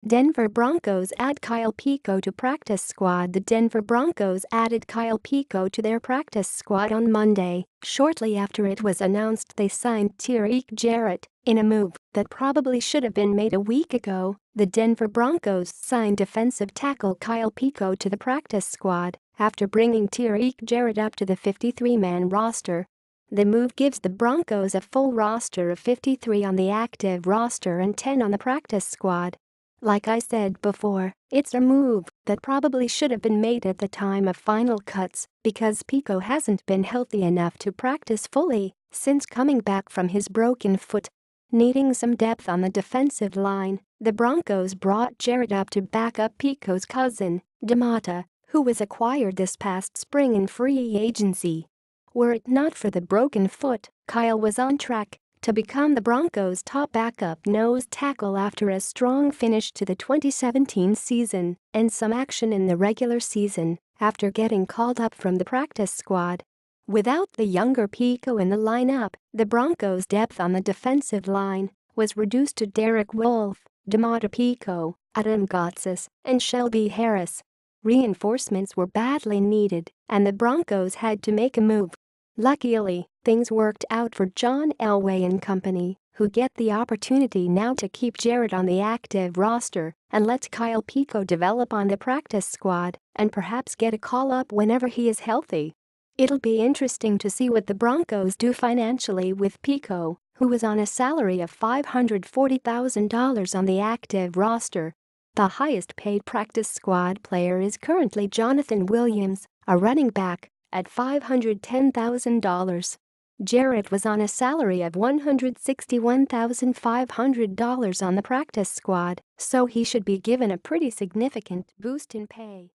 Denver Broncos add Kyle Peko to practice squad. The Denver Broncos added Kyle Peko to their practice squad on Monday, shortly after it was announced they signed Tyrique Jarrett, in a move that probably should have been made a week ago. The Denver Broncos signed defensive tackle Kyle Peko to the practice squad after bringing Tyrique Jarrett up to the 53-man roster. The move gives the Broncos a full roster of 53 on the active roster and 10 on the practice squad. Like I said before, it's a move that probably should have been made at the time of final cuts because Peko hasn't been healthy enough to practice fully since coming back from his broken foot. Needing some depth on the defensive line, the Broncos brought Jarrett up to back up Peko's cousin, Domata, who was acquired this past spring in free agency. Were it not for the broken foot, Kyle was on track to become the Broncos' top backup nose tackle after a strong finish to the 2017 season and some action in the regular season after getting called up from the practice squad. Without the younger Peko in the lineup, the Broncos' depth on the defensive line was reduced to Derek Wolfe, Domata Peko, Adam Gotsis, and Shelby Harris. Reinforcements were badly needed, and the Broncos had to make a move. Luckily, things worked out for John Elway and company, who get the opportunity now to keep Jarrett on the active roster and let Kyle Peko develop on the practice squad and perhaps get a call-up whenever he is healthy. It'll be interesting to see what the Broncos do financially with Peko, who is on a salary of $540,000 on the active roster. The highest-paid practice squad player is currently Jonathan Williams, a running back, at $510,000. Jarrett was on a salary of $161,500 on the practice squad, so he should be given a pretty significant boost in pay.